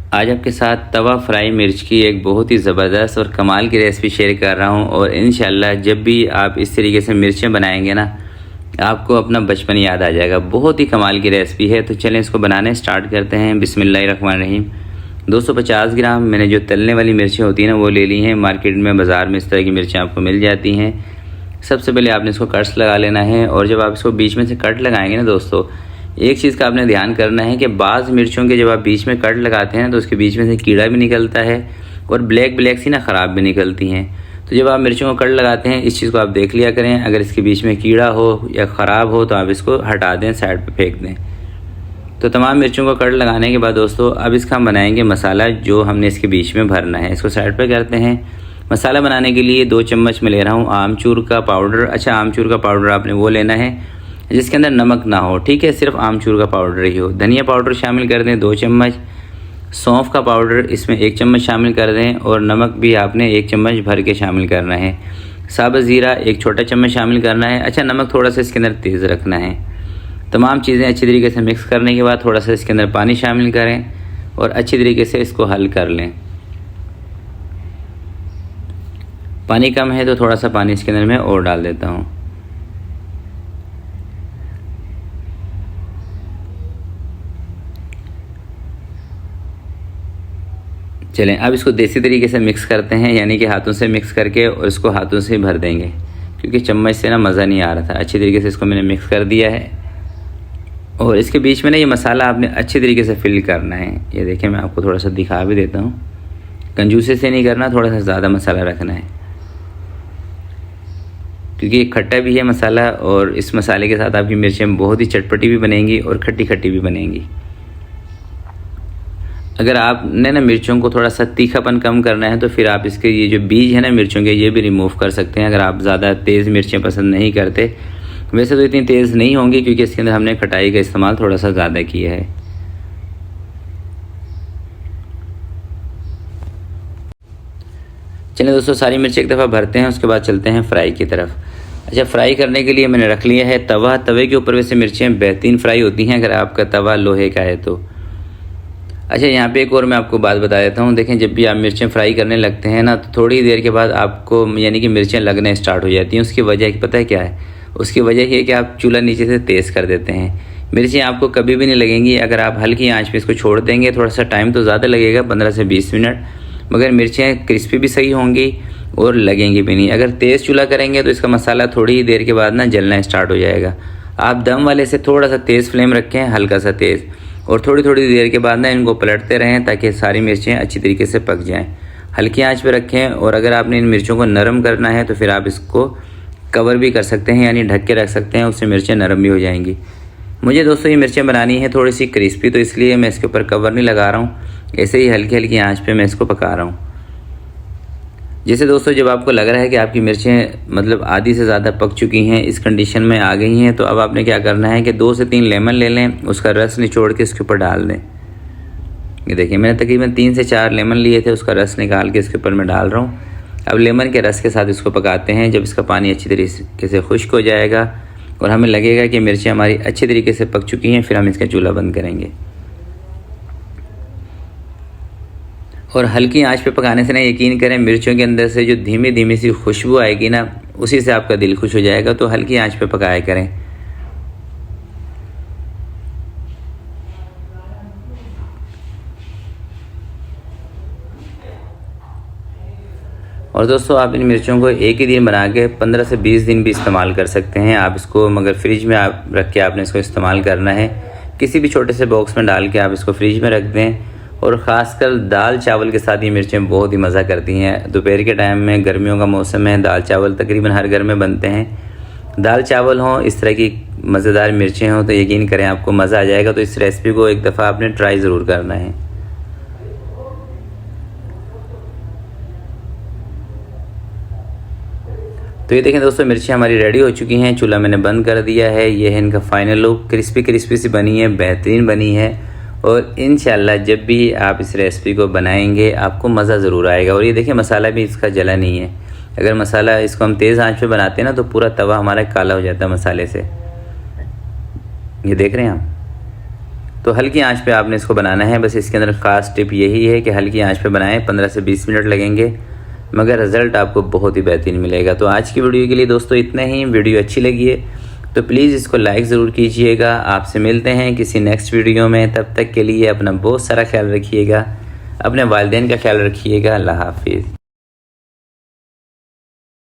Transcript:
आज आपके साथ तवा फ्राई मिर्च की एक बहुत ही ज़बरदस्त और कमाल की रेसिपी शेयर कर रहा हूं और इंशाल्लाह जब भी आप इस तरीके से मिर्चें बनाएंगे ना, आपको अपना बचपन याद आ जाएगा। बहुत ही कमाल की रेसिपी है। तो चलें इसको बनाने स्टार्ट करते हैं। बिस्मिल्लाहिर्रहमानिर्रहीम। 250 ग्राम मैंने जो तलने वाली मिर्चें होती हैं ना वो ले ली हैं। मार्केट में बाज़ार में इस तरह की मिर्चें आपको मिल जाती हैं। सबसे पहले आपने इसको कट्स लगा लेना है और जब आप इसको बीच में से कट लगाएंगे ना दोस्तों, एक चीज़ का आपने ध्यान करना है कि बाज़ मिर्चों के जब आप बीच में कट लगाते हैं तो उसके बीच में से कीड़ा भी निकलता है और ब्लैक ब्लैक सी ना ख़राब भी निकलती हैं। तो जब आप मिर्चों को कट लगाते हैं इस चीज़ को आप देख लिया करें। अगर इसके बीच में कीड़ा हो या ख़राब हो तो आप इसको हटा दें, साइड पे फेंक दें। तो तमाम मिर्चों को कट लगाने के बाद दोस्तों अब इसका हम बनाएंगे मसाला जो हमने इसके बीच में भरना है। इसको साइड पे करते हैं। मसाला बनाने के लिए 2 चम्मच मैं ले रहा हूँ आमचूर का पाउडर। अच्छा, आमचूर का पाउडर आपने वो लेना है जिसके अंदर नमक ना हो, ठीक है, सिर्फ आमचूर का पाउडर ही हो। धनिया पाउडर शामिल कर दें 2 चम्मच। सौंफ का पाउडर इसमें 1 चम्मच शामिल कर दें और नमक भी आपने 1 चम्मच भर के शामिल करना है। साबुत ज़ीरा 1 छोटा चम्मच शामिल करना है। अच्छा, नमक थोड़ा सा इसके अंदर तेज़ रखना है। तमाम चीज़ें अच्छी तरीके से मिक्स करने के बाद थोड़ा सा इसके अंदर पानी शामिल करें और अच्छी तरीके से इसको हल कर लें। पानी कम है तो थोड़ा सा पानी इसके अंदर मैं और डाल देता हूँ। चलें अब इसको देसी तरीके से मिक्स करते हैं, यानी कि हाथों से मिक्स करके और इसको हाथों से भर देंगे क्योंकि चम्मच से ना मज़ा नहीं आ रहा था। अच्छी तरीके से इसको मैंने मिक्स कर दिया है और इसके बीच में ना ये मसाला आपने अच्छी तरीके से फिल करना है। ये देखिए मैं आपको थोड़ा सा दिखा भी देता हूँ। कंजूसी से नहीं करना, थोड़ा सा ज़्यादा मसाला रखना है क्योंकि खट्टा भी है मसाला और इस मसाले के साथ आपकी मिर्चें बहुत ही चटपटी भी बनेंगी और खट्टी खट्टी भी बनेंगी। अगर आपने ना मिर्चों को थोड़ा सा तीखापन कम करना है तो फिर आप इसके ये जो बीज है ना मिर्चों के ये भी रिमूव कर सकते हैं अगर आप ज़्यादा तेज़ मिर्चें पसंद नहीं करते। वैसे तो इतनी तेज़ नहीं होंगी क्योंकि इसके अंदर हमने खटाई का इस्तेमाल थोड़ा सा ज़्यादा किया है। चलिए दोस्तों, सारी मिर्च एक दफ़ा भरते हैं, उसके बाद चलते हैं फ्राई की तरफ। अच्छा, फ्राई करने के लिए मैंने रख लिया है तवा। तवे के ऊपर वैसे मिर्चें बेहतरीन फ्राई होती हैं अगर आपका तवा लोहे का है तो। अच्छा, यहाँ पे एक और मैं आपको बात बता देता हूँ। देखें, जब भी आप मिर्चें फ्राई करने लगते हैं ना तो थोड़ी देर के बाद आपको यानी कि मिर्चें लगने स्टार्ट हो जाती हैं। उसकी वजह पता है क्या है? उसकी वजह ये है कि आप चूल्हा नीचे से तेज़ कर देते हैं। मिर्चें आपको कभी भी नहीं लगेंगी अगर आप हल्की आंच पे इसको छोड़ देंगे। थोड़ा सा टाइम तो ज़्यादा लगेगा, 15 से 20 मिनट, मगर मिर्चें क्रिस्पी भी सही होंगी और लगेंगी भी नहीं। अगर तेज़ चूल्हा करेंगे तो इसका मसाला थोड़ी ही देर के बाद ना जलना स्टार्ट हो जाएगा। आप दम वाले से थोड़ा सा तेज़ फ्लेम रखें, हल्का सा तेज़, और थोड़ी थोड़ी देर के बाद ना इनको पलटते रहें ताकि सारी मिर्चें अच्छी तरीके से पक जाएं। हल्की आंच पे रखें और अगर आपने इन मिर्चों को नरम करना है तो फिर आप इसको कवर भी कर सकते हैं, यानी ढक के रख सकते हैं, उससे मिर्चें नरम भी हो जाएंगी। मुझे दोस्तों ये मिर्चें बनानी है थोड़ी सी क्रिस्पी, तो इसलिए मैं इसके ऊपर कवर नहीं लगा रहा हूँ, ऐसे ही हल्की हल्की आँच पर मैं इसको पका रहा हूँ। जैसे दोस्तों जब आपको लग रहा है कि आपकी मिर्चें मतलब आधी से ज़्यादा पक चुकी हैं, इस कंडीशन में आ गई हैं, तो अब आपने क्या करना है कि 2 से 3 लेमन ले लें, उसका रस निचोड़ के इसके ऊपर डाल दें। ये देखिए मैंने तकरीबन 3 से 4 लेमन लिए थे, उसका रस निकाल के इसके ऊपर मैं डाल रहा हूँ। अब लेमन के रस के साथ इसको पकाते हैं। जब इसका पानी अच्छी तरीके से खुश्क हो जाएगा और हमें लगेगा कि मिर्चें हमारी अच्छी तरीके से पक चुकी हैं, फिर हम इसका चूल्हा बंद करेंगे। और हल्की आंच पे पकाने से ना यकीन करें मिर्चों के अंदर से जो धीमी धीमी सी खुशबू आएगी ना, उसी से आपका दिल खुश हो जाएगा। तो हल्की आंच पे पकाया करें। और दोस्तों आप इन मिर्चों को एक ही दिन बना के 15 से 20 दिन भी इस्तेमाल कर सकते हैं आप इसको, मगर फ्रिज में आप रख के आपने इसको इस्तेमाल करना है। किसी भी छोटे से बॉक्स में डाल के आप इसको फ्रिज में रख दें। और ख़ासकर दाल चावल के साथ ये मिर्चें बहुत ही मज़ा करती हैं। दोपहर के टाइम में, गर्मियों का मौसम है, दाल चावल तकरीबन हर घर में बनते हैं। दाल चावल हों, इस तरह की मज़ेदार मिर्चें हों तो यकीन करें आपको मज़ा आ जाएगा। तो इस रेसिपी को एक दफ़ा आपने ट्राई ज़रूर करना है। तो ये देखें दोस्तों, मिर्चें हमारी रेडी हो चुकी हैं। चूल्हा मैंने बंद कर दिया है। ये है इनका फाइनल लुक। क्रिस्पी क्रिस्पी सी बनी है, बेहतरीन बनी है। और इंशाल्लाह जब भी आप इस रेसिपी को बनाएंगे आपको मज़ा ज़रूर आएगा। और ये देखिए मसाला भी इसका जला नहीं है। अगर मसाला इसको हम तेज़ आंच पे बनाते हैं ना तो पूरा तवा हमारा काला हो जाता है मसाले से। ये देख रहे हैं आप। तो हल्की आंच पे आपने इसको बनाना है। बस इसके अंदर ख़ास टिप यही है कि हल्की आंच पे बनाएं, 15 से 20 मिनट लगेंगे, मगर रिज़ल्ट आपको बहुत ही बेहतरीन मिलेगा। तो आज की वीडियो के लिए दोस्तों इतना ही। वीडियो अच्छी लगी है तो प्लीज़ इसको लाइक ज़रूर कीजिएगा। आपसे मिलते हैं किसी नेक्स्ट वीडियो में, तब तक के लिए अपना बहुत सारा ख्याल रखिएगा, अपने वालिदैन का ख्याल रखिएगा। अल्लाह हाफिज़।